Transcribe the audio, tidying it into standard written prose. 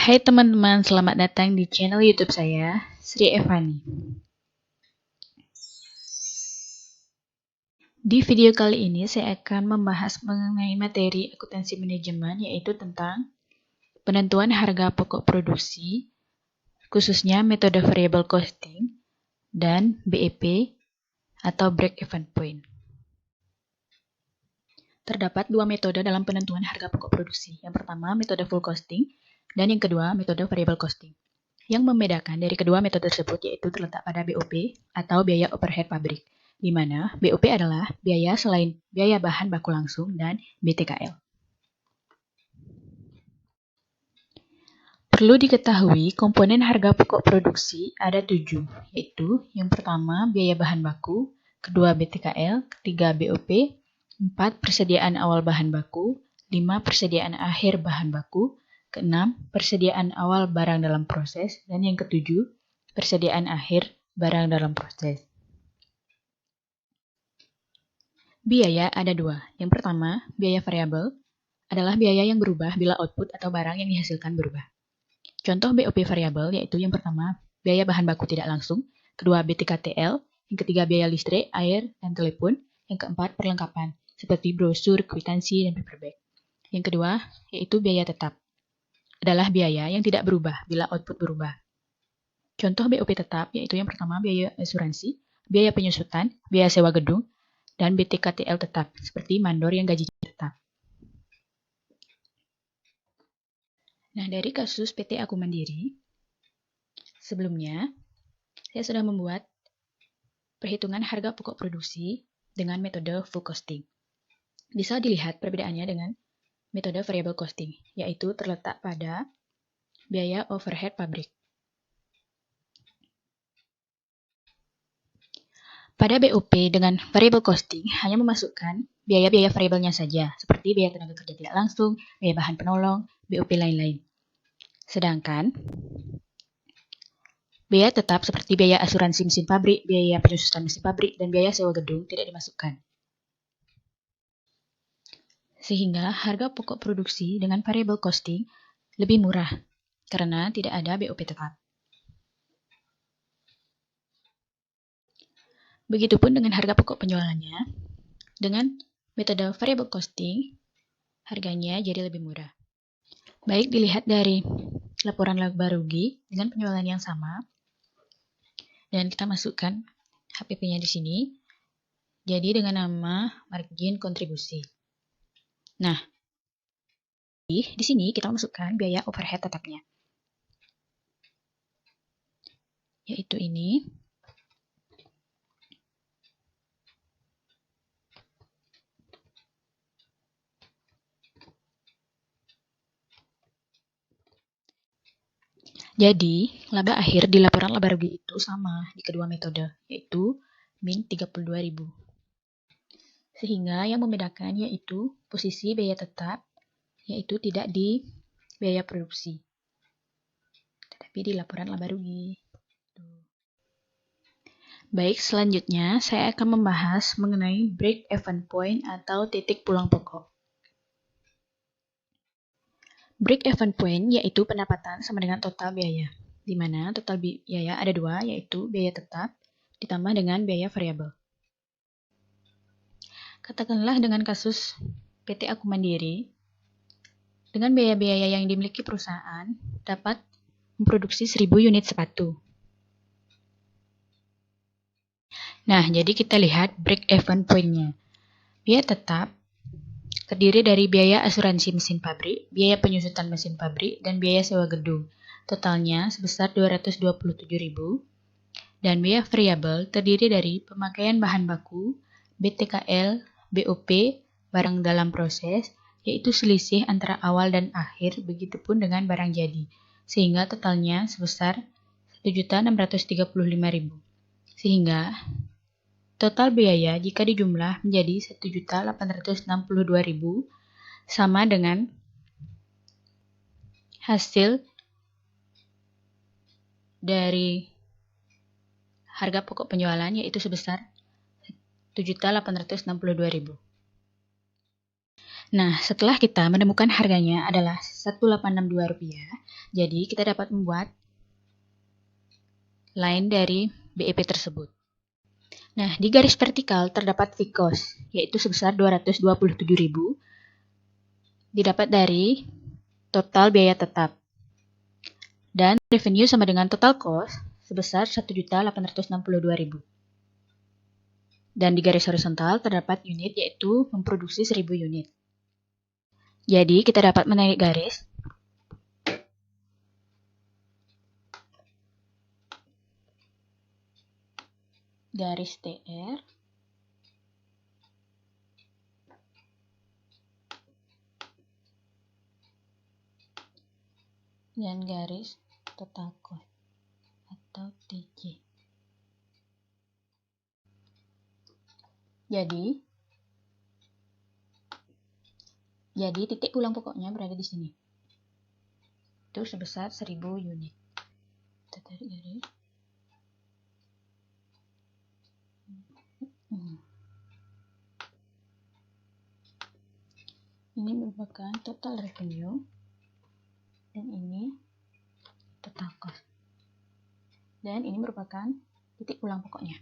Hai teman-teman, selamat datang di channel YouTube saya, Sri Evani. Di video kali ini saya akan membahas mengenai materi akuntansi manajemen, yaitu tentang penentuan harga pokok produksi, khususnya metode variable costing, dan BEP atau break-even point. Terdapat dua metode dalam penentuan harga pokok produksi. Yang pertama, metode full costing, dan yang kedua, metode variable costing. Yang membedakan dari kedua metode tersebut yaitu terletak pada BOP atau biaya overhead pabrik, di mana BOP adalah biaya selain biaya bahan baku langsung dan BTKL. Perlu diketahui komponen harga pokok produksi ada 7, yaitu yang pertama biaya bahan baku, kedua BTKL, ketiga BOP, 4 persediaan awal bahan baku, 5 persediaan akhir bahan baku, keenam, persediaan awal barang dalam proses, dan yang ketujuh, persediaan akhir barang dalam proses. Biaya ada 2. Yang pertama, biaya variabel adalah biaya yang berubah bila output atau barang yang dihasilkan berubah. Contoh BOP variabel yaitu yang pertama, biaya bahan baku tidak langsung, kedua BTKTL, yang ketiga biaya listrik, air, dan telepon, yang keempat perlengkapan, seperti brosur, kwitansi, dan paperback. Yang kedua, yaitu biaya tetap. Adalah biaya yang tidak berubah bila output berubah. Contoh BOP tetap yaitu yang pertama biaya asuransi, biaya penyusutan, biaya sewa gedung, dan BTKTL tetap seperti mandor yang gajinya tetap. Nah, dari kasus PT Aku Mandiri, sebelumnya saya sudah membuat perhitungan harga pokok produksi dengan metode full costing. Bisa dilihat perbedaannya dengan metode variable costing, yaitu terletak pada biaya overhead pabrik. Pada BOP dengan variable costing hanya memasukkan biaya-biaya variabelnya saja, seperti biaya tenaga kerja tidak langsung, biaya bahan penolong, BOP lain-lain. Sedangkan biaya tetap seperti biaya asuransi mesin pabrik, biaya penyusutan mesin pabrik, dan biaya sewa gedung tidak dimasukkan. Sehingga harga pokok produksi dengan variable costing lebih murah karena tidak ada BOP tetap. Begitupun dengan harga pokok penjualannya. Dengan metode variable costing, harganya jadi lebih murah. Baik dilihat dari laporan laba rugi dengan penjualan yang sama, dan kita masukkan HPP-nya di sini. Jadi dengan nama margin kontribusi. Nah, di sini kita masukkan biaya overhead tetapnya, yaitu ini. Jadi, laba akhir di laporan laba rugi itu sama di kedua metode, yaitu min 32.000. Sehingga yang membedakan yaitu posisi biaya tetap, yaitu tidak di biaya produksi, tetapi di laporan laba rugi. Baik, selanjutnya saya akan membahas mengenai break-even point atau titik pulang pokok. Break-even point yaitu pendapatan sama dengan total biaya, di mana total biaya ada 2, yaitu biaya tetap ditambah dengan biaya variabel. Katakanlah dengan kasus PT Aku Mandiri, dengan biaya-biaya yang dimiliki perusahaan dapat memproduksi 1000 unit sepatu. Nah, jadi kita lihat break-even point-nya. Biaya tetap terdiri dari biaya asuransi mesin pabrik, biaya penyusutan mesin pabrik, dan biaya sewa gedung. Totalnya sebesar 227.000. Dan biaya variabel terdiri dari pemakaian bahan baku, BTKL, BOP, barang dalam proses, yaitu selisih antara awal dan akhir, begitupun dengan barang jadi, sehingga totalnya sebesar 1.635.000. Sehingga total biaya jika dijumlah menjadi 1.862.000 sama dengan hasil dari harga pokok penjualan yaitu sebesar 7.862.000. Nah, setelah kita menemukan harganya adalah Rp1.862, jadi kita dapat membuat line dari BEP tersebut. Nah, di garis vertikal terdapat fixed cost, yaitu sebesar Rp227.000, didapat dari total biaya tetap. Dan revenue sama dengan total cost sebesar Rp1.862.000. Dan di garis horizontal terdapat unit, yaitu memproduksi 1000 unit. Jadi, kita dapat menarik garis TR dan garis total cost atau TC. Jadi titik pulang pokoknya berada di sini. Itu sebesar 1000 unit. Kita tarik garis. Ini merupakan total revenue dan ini total cost. Dan ini merupakan titik pulang pokoknya.